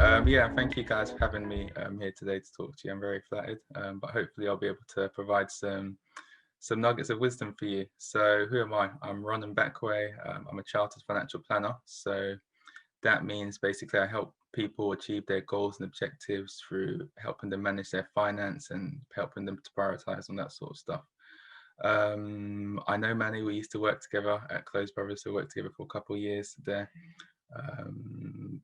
Yeah, thank you guys for having me here today to talk to you. I'm very flattered, but hopefully I'll be able to provide some nuggets of wisdom for you. So who am I? I'm Ronan Backway. I'm a chartered financial planner. So that means basically I help people achieve their goals and objectives through helping them manage their finance and helping them to prioritize on that sort of stuff. I know Manny, we used to work together at Close Brothers, so we worked together for a couple of years there. I'm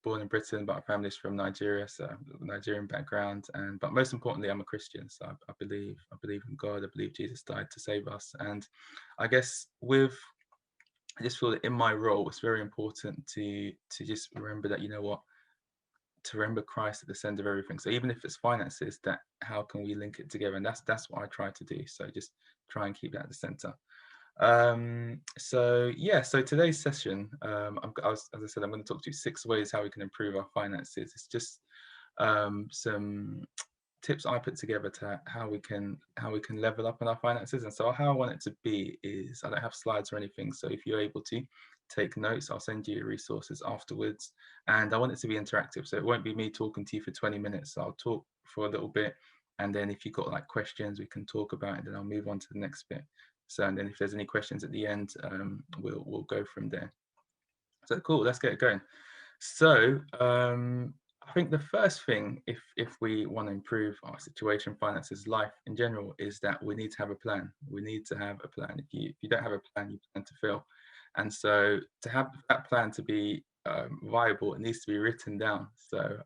born in Britain, but my family's from Nigeria, so Nigerian background. But most importantly, I'm a Christian, so I believe in God. I believe Jesus died to save us, and I guess I just feel that in my role, it's very important to just remember that, you know what, to remember Christ at the center of everything. So even if it's finances, that how can we link it together? And that's what I try to do. So just try and keep that at the center. So yeah, so today's session, as I said, I'm going to talk to you 6 ways how we can improve our finances. It's just some tips I put together to how we can level up on our finances. And so how I want it to be is, I don't have slides or anything, so if you're able to take notes, I'll send you resources afterwards. And I want it to be interactive, so it won't be me talking to you for 20 minutes. I'll talk for a little bit, and then if you've got like questions, we can talk about it, and then I'll move on to the next bit. So, and then if there's any questions at the end, we'll go from there. So cool, let's get it going. So I think the first thing, if we want to improve our situation, finances, life in general, is that we need to have a plan. We need to have a plan. If you don't have a plan, you tend to fail. And so to have that plan to be viable, it needs to be written down. So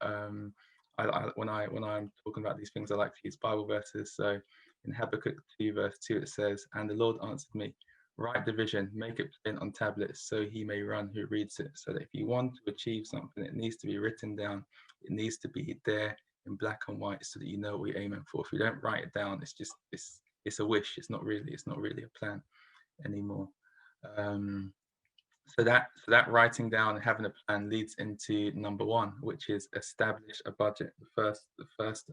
when I'm talking about these things, I like to use Bible verses. So in Habakkuk 2 verse 2, it says, "And the Lord answered me, write the vision, make it plain on tablets, so he may run who reads it." So that if you want to achieve something, it needs to be written down. It needs to be there in black and white, so that you know what you're aiming for. If you don't write it down, it's a wish. It's not really a plan anymore. Um, so that writing down and having a plan leads into number one, which is establish a budget. The first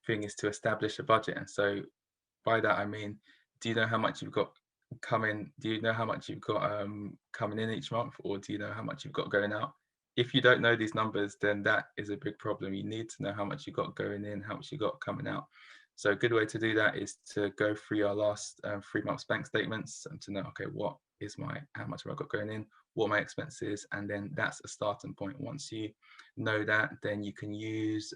thing is to establish a budget. And so by that I mean, do you know how much you've got coming? Do you know how much you've got coming in each month, or do you know how much you've got going out? If you don't know these numbers, then that is a big problem. You need to know how much you got going in, how much you got coming out. So a good way to do that is to go through your last 3 months bank statements and to know, okay, how much have I got going in, what my expenses, and then that's a starting point. Once you know that, then you can use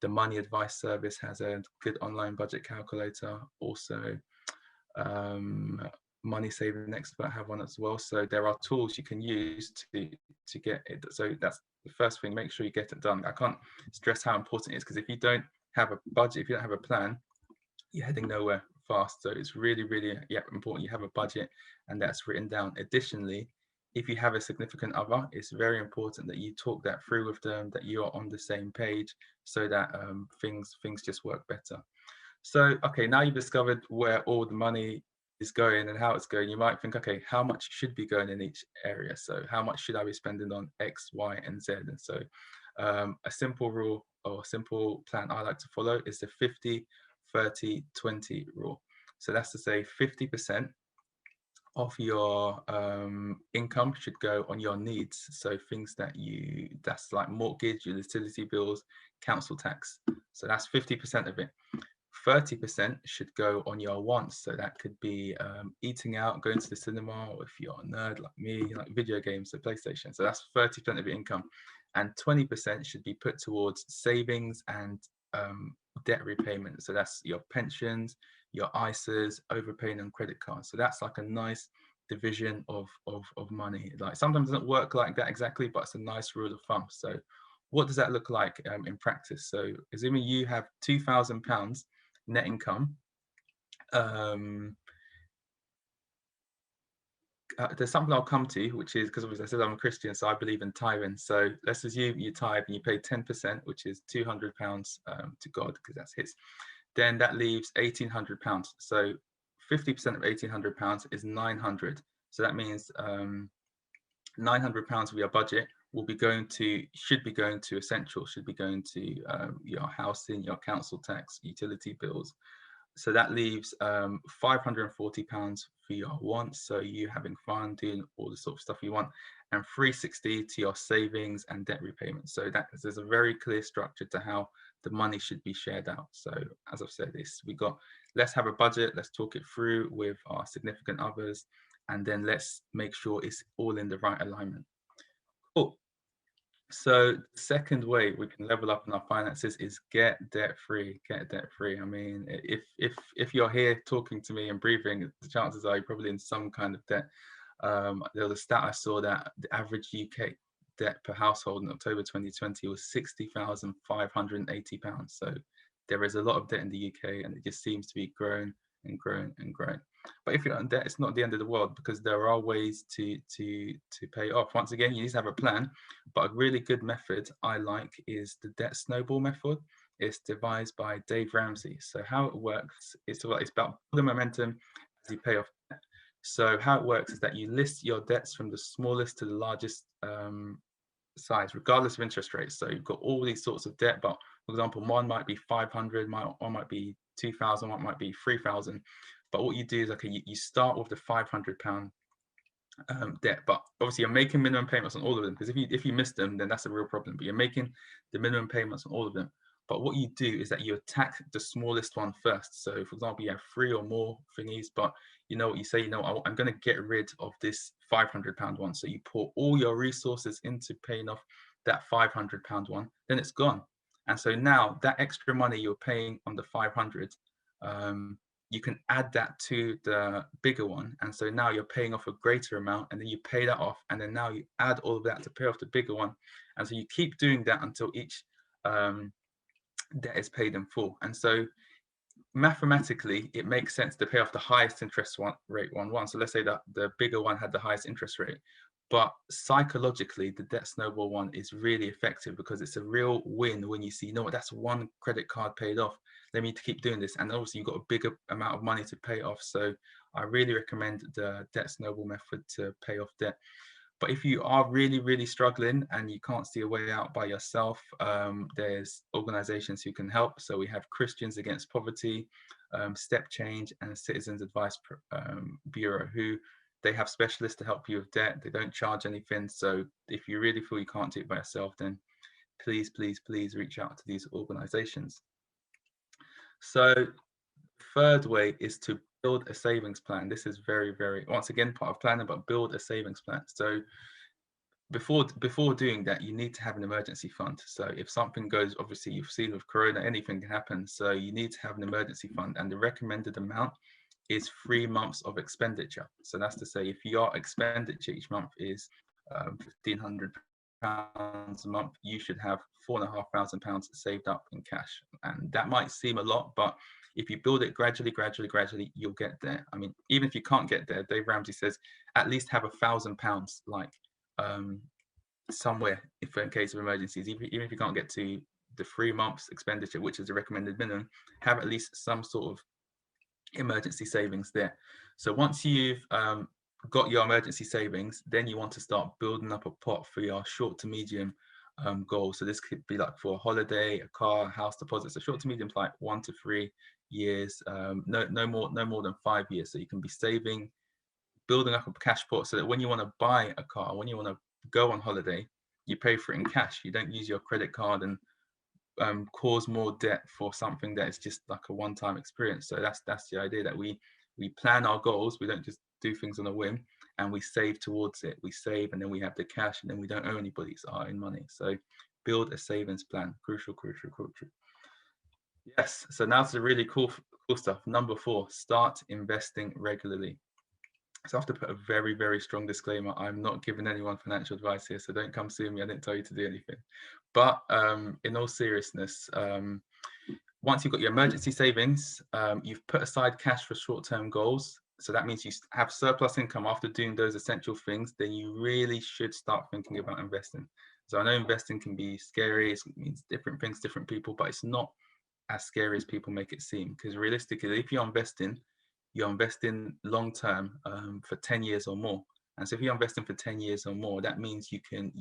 the Money Advice Service has a good online budget calculator. Also, Money Saving Expert have one as well. So there are tools you can use to get it. So that's the first thing. Make sure you get it done. I can't stress how important it is, because if you don't have a budget, if you don't have a plan, you're heading nowhere fast. So it's really, really important you have a budget and that's written down. Additionally, if you have a significant other, it's very important that you talk that through with them, that you're on the same page, so that things just work better. So, okay, now you've discovered where all the money is going and how it's going. You might think, okay, how much should be going in each area? So how much should I be spending on X, Y, and Z? And so a simple rule or simple plan I like to follow is the 50-30-20 rule. So that's to say 50% of your income should go on your needs. So things that's like mortgage, your utility bills, council tax. So that's 50% of it. 30% should go on your wants. So that could be eating out, going to the cinema, or if you're a nerd like me, like video games, so PlayStation. So that's 30% of your income. And 20% should be put towards savings and debt repayment. So that's your pensions, your ISAs, overpaying on credit cards. So that's like a nice division of money. Like sometimes it doesn't work like that exactly, but it's a nice rule of thumb. So what does that look like in practice? So assuming you have £2,000 net income, there's something I'll come to, which is because, as I said, I'm a Christian, so I believe in tithing. So let's assume you tithe and you pay 10%, which is £200 to God, because that's his. Then that leaves £1,800. So 50% of £1,800 is 900. So that means £900 of your budget should be going to essentials, should be going to your housing, your council tax, utility bills, So that leaves £540 for your wants, so you having fun, doing all the sort of stuff you want, and 360 to your savings and debt repayments. So that there's a very clear structure to how the money should be shared out. So as I've said, this we got, let's have a budget, let's talk it through with our significant others, and then let's make sure it's all in the right alignment. Cool. So the second way we can level up in our finances is get debt free. Get debt free. I mean, if you're here talking to me and breathing, the chances are you're probably in some kind of debt. There was a stat I saw that the average UK debt per household in October 2020 was £60,580. So there is a lot of debt in the UK, and it just seems to be growing and growing and growing. But if you're in debt, it's not the end of the world, because there are ways to pay off. Once again, you need to have a plan. But a really good method I like is the debt snowball method. It's devised by Dave Ramsey. So how it works is it's about building momentum as you pay off debt. So how it works is that you list your debts from the smallest to the largest size, regardless of interest rates. So you've got all these sorts of debt, but for example, one might be 500, one might be 2,000, one might be 3,000. But what you do is, okay, you start with the £500 debt, but obviously you're making minimum payments on all of them, because if you miss them, then that's a real problem. But you're making the minimum payments on all of them. But what you do is that you attack the smallest one first. So for example, you have 3 or more thingies, but you know what you say, I'm going to get rid of this £500 one. So you pour all your resources into paying off that £500 one, then it's gone. And so now that extra money you're paying on the 500, you can add that to the bigger one. And so now you're paying off a greater amount, and then you pay that off. And then now you add all of that to pay off the bigger one. And so you keep doing that until each debt is paid in full. And so mathematically, it makes sense to pay off the highest interest rate one. So let's say that the bigger one had the highest interest rate. But psychologically, the debt snowball one is really effective, because it's a real win when you see, you know what, that's one credit card paid off. Let me keep doing this. And obviously, you've got a bigger amount of money to pay off. So I really recommend the debt snowball method to pay off debt. But if you are really, really struggling and you can't see a way out by yourself, there's organizations who can help. So we have Christians Against Poverty, Step Change, and Citizens Advice Bureau, who they have specialists to help you with debt. They don't charge anything. So if you really feel you can't do it by yourself, then please, please, please reach out to these organizations. So third way is to build a savings plan. This is very, very, once again, part of planning, but build a savings plan. So before doing that, you need to have an emergency fund. So if something goes, obviously you've seen with Corona, anything can happen. So you need to have an emergency fund, and the recommended amount is 3 months of expenditure. So that's to say, if your expenditure each month is £1,500 a month, you should have £4,500 saved up in cash. And that might seem a lot, but if you build it gradually, you'll get there. I mean, even if you can't get there, Dave Ramsey says at least have £1,000 like somewhere if in case of emergencies. Even if you can't get to the 3 months expenditure, which is the recommended minimum, have at least some sort of emergency savings there. So once you've got your emergency savings, then you want to start building up a pot for your short to medium goals. So this could be like for a holiday, a car, a house deposit. So short to medium is like 1 to 3 years, no more than 5 years. So you can be saving, building up a cash pot, so that when you want to buy a car, when you want to go on holiday, you pay for it in cash. You don't use your credit card and cause more debt for something that is just like a one-time experience. So that's the idea, that we plan our goals. We don't just do things on a whim, and we save towards it. We save, and then we have the cash, and then we don't owe anybody. It's our own money. So build a savings plan. Crucial. Yes. So now to the really cool stuff. Number 4, start investing regularly. So I have to put a very, very strong disclaimer. I'm not giving anyone financial advice here, so don't come sue me. I didn't tell you to do anything. But in all seriousness, once you've got your emergency savings, you've put aside cash for short-term goals. So that means you have surplus income after doing those essential things, then you really should start thinking about investing. So I know investing can be scary. It means different things, different people, but it's not as scary as people make it seem. Because realistically, if you're investing long term for 10 years or more. And so if you're investing for 10 years or more, that means you can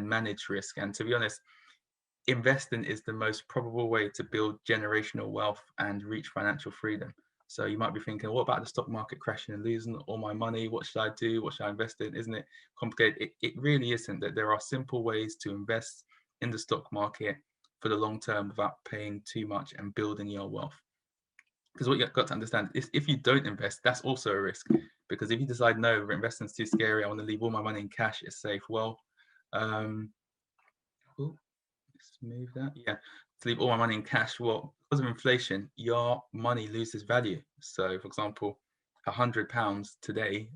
manage risk. And to be honest, investing is the most probable way to build generational wealth and reach financial freedom. So you might be thinking, what about the stock market crashing and losing all my money? What should I do? What should I invest in? Isn't it complicated? It really isn't. That there are simple ways to invest in the stock market for the long term without paying too much and building your wealth. Because what you've got to understand is if you don't invest, that's also a risk. Because if you decide, no, investing's too scary, I want to leave all my money in cash, it's safe. Well, um, let's move that. Yeah, to leave all my money in cash. Well, because of inflation, your money loses value. So, for example, £100 today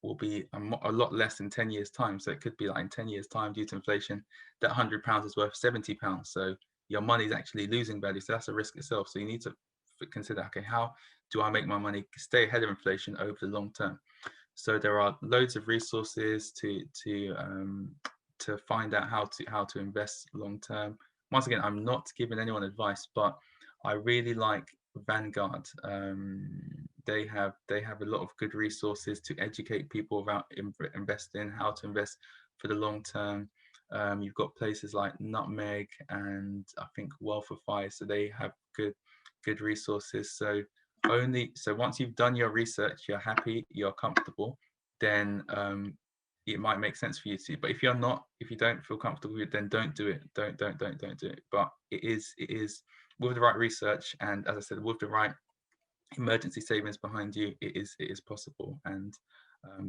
will be a lot less in 10 years' time. So it could be like in 10 years' time, due to inflation, that £100 is worth £70. So your money is actually losing value. So that's a risk itself. So you need to consider, okay, how do I make my money stay ahead of inflation over the long term? So there are loads of resources to find out how to invest long term. Once again, I'm not giving anyone advice, but I really like Vanguard. They have a lot of good resources to educate people about investing, how to invest for the long term. You've got places like Nutmeg and I think Wealthify, so they have good resources. So once you've done your research, you're happy, you're comfortable, then it might make sense for you to. But if you don't feel comfortable with it, then don't do it. Don't do it. But it is with the right research and, as I said, with the right emergency savings behind you, it is possible and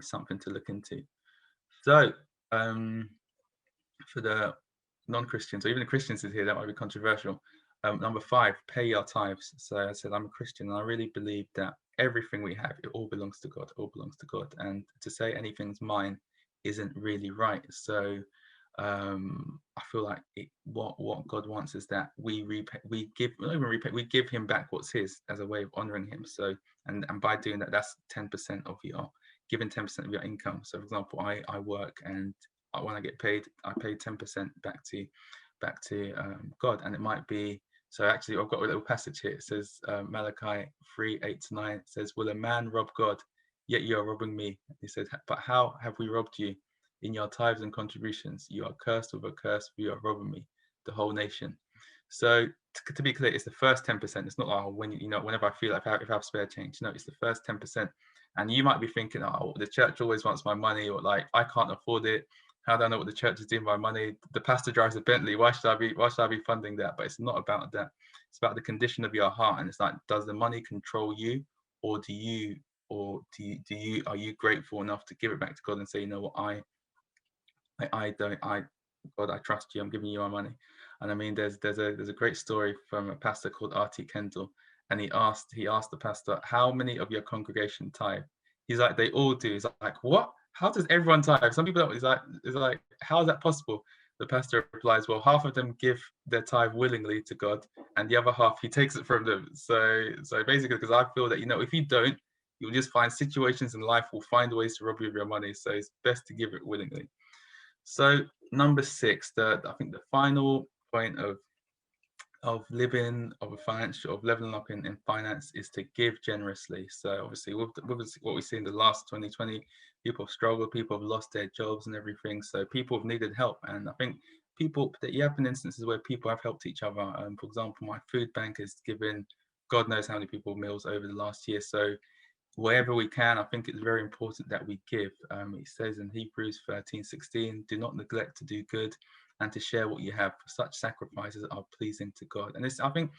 something to look into. So for the non-Christians, or even the Christians is here, that might be controversial. Number 5, pay your tithes. So I said, I'm a Christian and I really believe that everything we have, it all belongs to God, all belongs to God. And to say anything's mine isn't really right. So I feel like what God wants is that we give him back what's his as a way of honoring him. So and by doing that, that's 10% of your giving 10% of your income. So for example, I work and when I get paid, I pay 10% back to God. And it might be, so actually I've got a little passage here. It says Malachi 3:8-9. It says, will a man rob God? Yet you are robbing me. He said, but how have we robbed you? In your tithes and contributions, you are cursed with a curse, for you are robbing me, the whole nation. So to be clear, it's the first 10%. It's not like whenever I feel like if I have spare change. No, it's the first 10%. And you might be thinking, oh, the church always wants my money, or like I can't afford it. How do I know what the church is doing with my money? The pastor drives a Bentley. Why should I be funding that? But it's not about that. It's about the condition of your heart. And it's like, does the money control you, or do you are you grateful enough to give it back to God and say, you know what, God, I trust you. I'm giving you my money. And I mean, there's a great story from a pastor called R.T. Kendall, and he asked the pastor, how many of your congregation tithe? He's like, they all do. He's like, what? How does everyone tithe? Some people don't. He's like, how is that possible? The pastor replies, well, half of them give their tithe willingly to God, and the other half he takes it from them. So basically, because I feel that if you don't, you'll just find situations in life will find ways to rob you of your money. So it's best to give it willingly. So number 6, I think the final point of leveling up in finance is to give generously. So obviously with what we see in the last 2020, people have struggled, people have lost their jobs and everything. So people have needed help, and I think you have been instances where people have helped each other. For example, my food bank has given God knows how many people meals over the last year. So wherever we can, I think it's very important that we give. It says in Hebrews 13:16, do not neglect to do good and to share what you have, for such sacrifices are pleasing to God. And I think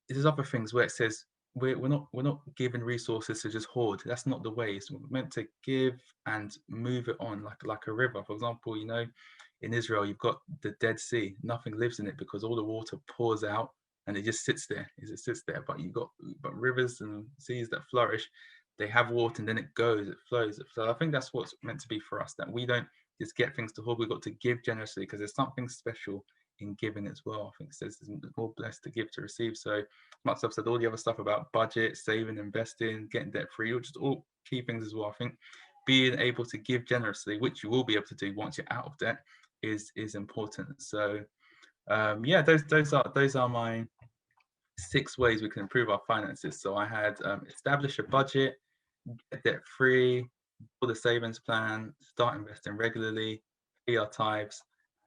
there's other things where it says we're not given resources to just hoard. That's not the way. It's meant to give and move it on like a river. For example, in Israel, you've got the Dead Sea. Nothing lives in it because all the water pours out and it just sits there. But you've got rivers and seas that flourish. They have water and then it goes, it flows. So I think that's what's meant to be for us, that we don't just get things to hold. We've got to give generously because there's something special in giving as well. I think it says it's more blessed to give to receive. So much I've said all the other stuff about budget, saving, investing, getting debt free, which is all key things as well. I think being able to give generously, which you will be able to do once you're out of debt, is important. So those are my 6 ways we can improve our finances. So I had establish a budget, get debt free, build a savings plan, start investing regularly, pay our tithes,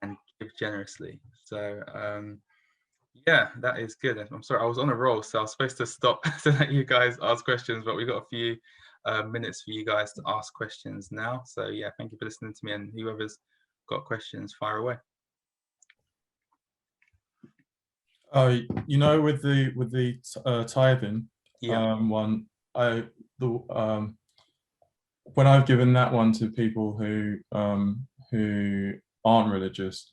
and give generously. So yeah, that is good. I'm sorry, I was on a roll, so I was supposed to stop to let you guys ask questions, but we've got a few minutes for you guys to ask questions now. So yeah, thank you for listening to me, and whoever's got questions, fire away. You know, with the tithing one, when I've given that one to people who aren't religious,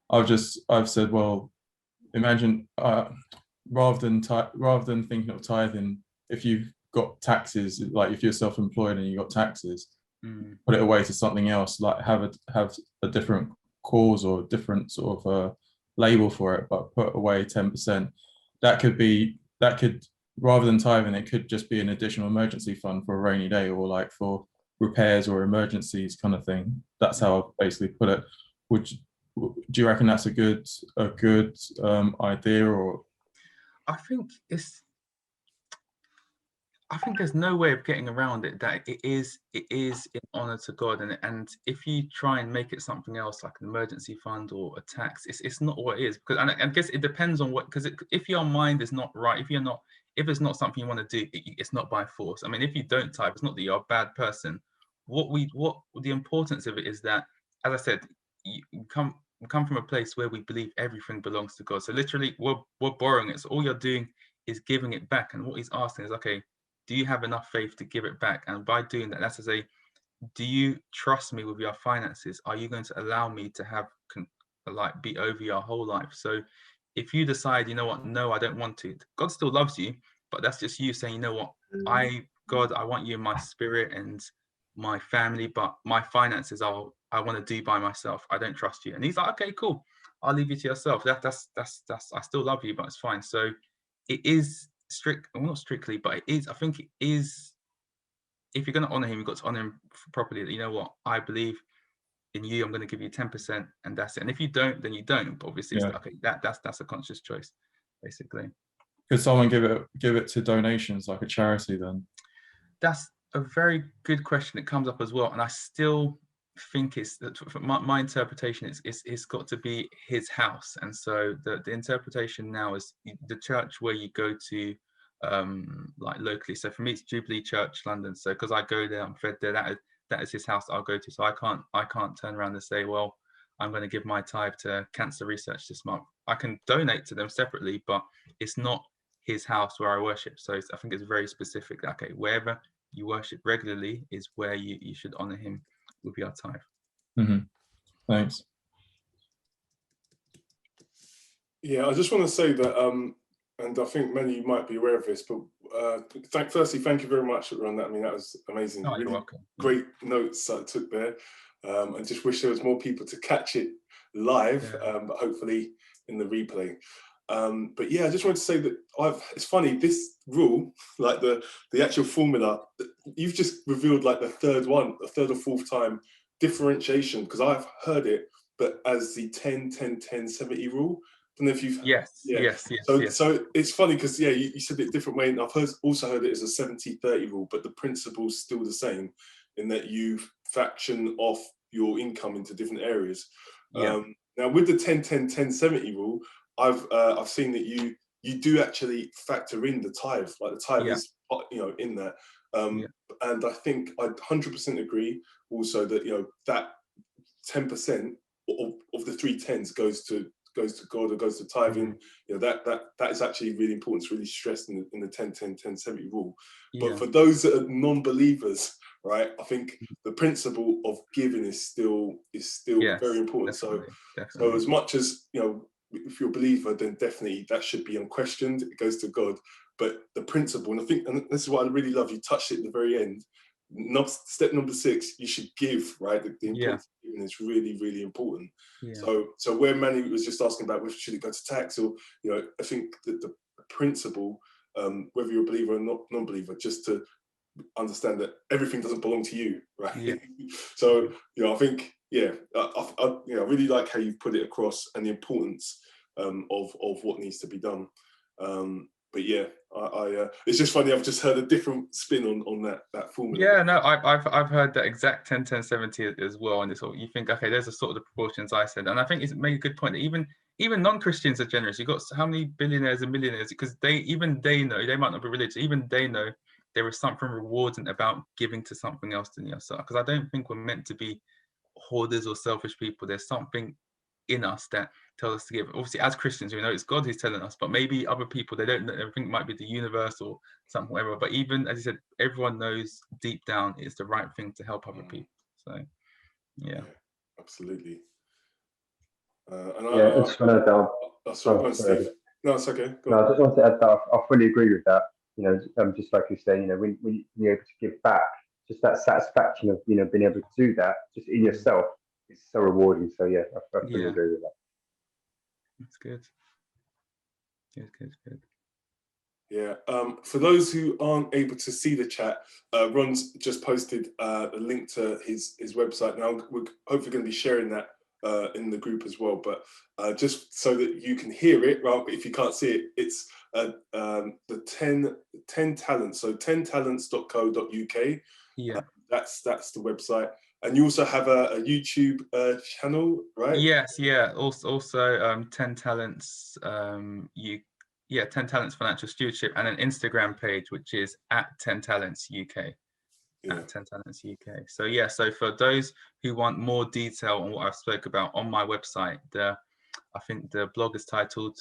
I've said, well, imagine rather than thinking of tithing, if you've got taxes, like if you're self-employed and you've got taxes, put it away to something else, like have a different cause or different sort of label for it, but put away 10%. That could, rather than tithing, it could just be an additional emergency fund for a rainy day, or like for repairs or emergencies kind of thing. That's how I basically put it. Do you reckon that's a good idea? Or I think there's no way of getting around it, that it is in honor to God, and if you try and make it something else like an emergency fund or a tax, it's not what it is. Because, and I guess it depends on what, because if your mind is not right, if it's not something you want to do, it's not by force. I mean, if you don't type, it's not that you're a bad person. What the importance of it is that, as I said, you come from a place where we believe everything belongs to God. So literally, we're borrowing it. So all you're doing is giving it back. And what he's asking is, okay, do you have enough faith to give it back? And by doing that, that's to say, do you trust me with your finances? Are you going to allow me to have be over your whole life? So if you decide, you know what, no, I don't want to, God still loves you, but that's just you saying, you know what, God, I want you in my spirit and my family, but my finances I want to do by myself. I don't trust you. And he's like, okay, cool. I'll leave you to yourself. That's I still love you, but it's fine. So it is strict, well, not strictly, but it is, I think it is, if you're going to honor him, you've got to honor him properly. That, you know what, I believe in you, I'm going to give you 10%, and that's it. And if you don't, then you don't. But obviously, yeah, it's okay, that's a conscious choice, basically. Could someone give it to donations, like a charity then? That's a very good question. It comes up as well, and I still think it's my interpretation is it's got to be his house. And so the interpretation now is the church where you go to like locally. So for me, it's Jubilee Church London. So because I go there, I'm fed there, that is his house that I'll go to. So I can't turn around and say, well, I'm going to give my tithe to cancer research this month. I can donate to them separately, but it's not his house where I worship. So I think it's very specific. Okay, wherever you worship regularly is where you should honor him with your tithe. Mm-hmm. Thanks. Yeah, I just want to say that, and I think many might be aware of this, but firstly, thank you very much around that. I mean, that was amazing. Oh, really you're welcome. Great notes I took there. I just wish there was more people to catch it live, but hopefully in the replay. But yeah, I just wanted to say that it's funny, this rule, like the actual formula, you've just revealed like the third or fourth time differentiation, because I've heard it, but as the 10-10-10-70 rule. I don't know if you've yes. So it's funny because you said it a different way, and I've also heard it as a 70-30 rule, but the principle's still the same in that you fraction off your income into different areas. Now with the 10-10-10-70 rule, I've seen that you do actually factor in the tithe, like the tithe is in that, and I think I 100% agree also that that 10% of the 3 10s goes to God or goes to tithing. That is actually really important. It's really stressed in the 10-10-10-70 rule. But for those that are non-believers, right, I think the principle of giving is still very important. Definitely. So as much as if you're a believer, then definitely that should be unquestioned. It goes to God. But the principle, and I think, and this is what I really love, you touched it at the very end. Step number 6, you should give, right? The importance of giving is really, really important. So where Manny was just asking about should it go to tax, or I think that the principle, whether you're a believer or not non-believer, just to understand that everything doesn't belong to you, right? So I think I really like how you've put it across, and the importance of what needs to be done. but yeah, it's just funny. I've just heard a different spin on that formula. Yeah, no, I've heard that exact 10, 10, 70 as well, and it's sort of, you think, okay, there's a sort of the proportions I said, and I think it's made a good point that even non-Christians are generous. You've got how many billionaires and millionaires, because they know, they might not be religious, even they know there is something rewarding about giving to something else than yourself. Because I don't think we're meant to be hoarders or selfish people. There's something in us that tells us to give. Obviously, as Christians, we know it's God who's telling us, but maybe other people, they don't know, they think it might be the universe or something, whatever. But even, as you said, everyone knows deep down it's the right thing to help other people. So, yeah. Absolutely. And I just want to add, no, it's okay. No, I just want to add that I fully agree with that. Just like you say, when you're able to give back, just that satisfaction of being able to do that just in yourself is so rewarding. So yeah, I fully agree with that. That's good. Good. Yeah. For those who aren't able to see the chat, Ron's just posted a link to his website. Now we're hopefully going to be sharing that in the group as well. But just so that you can hear it, right? If you can't see it, it's the 10 talents. So 10talents.co.uk. Yeah. That's the website. And you also have a YouTube channel, right? Yes, yeah. Also 10 Talents 10 Talents Financial Stewardship, and an Instagram page which is at 10 Talents UK. Yeah. At 10 Talents UK. So yeah, so for those who want more detail on what I've spoke about on my website, I think the blog is titled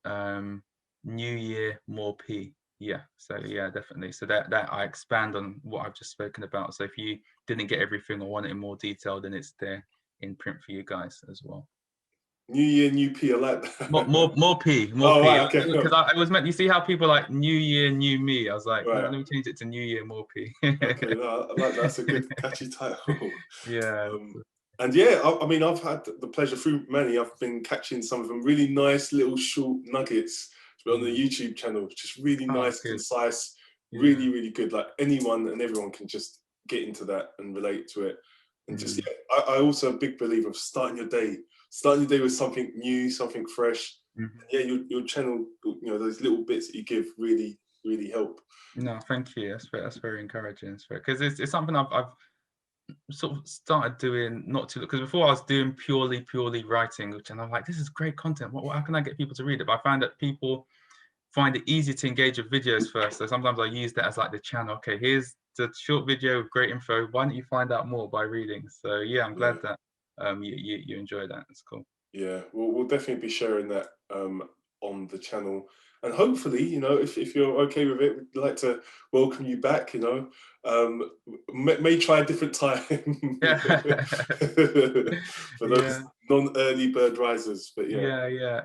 New Year More P. Yeah, so yeah, definitely. So that I expand on what I've just spoken about. So if you didn't get everything or want it in more detail, then it's there in print for you guys as well. New Year, New P. I like that. More P. Right, okay. Because I was meant. You see how people like New Year, New Me. I was like, right. no, let me change it to New Year, More P. Okay, no, I like that. That's a good catchy title. Yeah. And yeah, I mean, I've had the pleasure through many. I've been catching some of them really nice little short nuggets on the YouTube channel, just really nice, concise, really, really good. Like anyone and everyone can just get into that and relate to it. And just, I also a big believer of starting your day with something new, something fresh. Yeah, your channel, those little bits that you give really, really help. No, thank you. That's very encouraging. Because it's something I've sort of started doing because before I was doing purely writing, and I'm like, this is great content. How can I get people to read it? But I found that people find it easy to engage with videos first. So sometimes I use that as like the channel. Okay, here's the short video with great info. Why don't you find out more by reading? So yeah, I'm glad that you enjoy that. It's cool. Yeah, we'll definitely be sharing that on the channel. And hopefully, if you're okay with it, we'd like to welcome you back, may try a different time for those non-early bird risers, but no,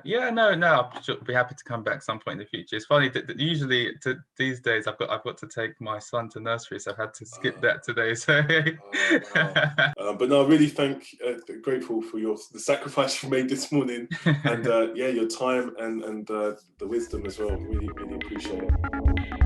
I'll be happy to come back at some point in the future. It's funny that usually these days I've got to take my son to nursery, so I've had to skip that today. So wow. But no, I really grateful for the sacrifice you made this morning, and your time and the wisdom as well. Really, really appreciate it.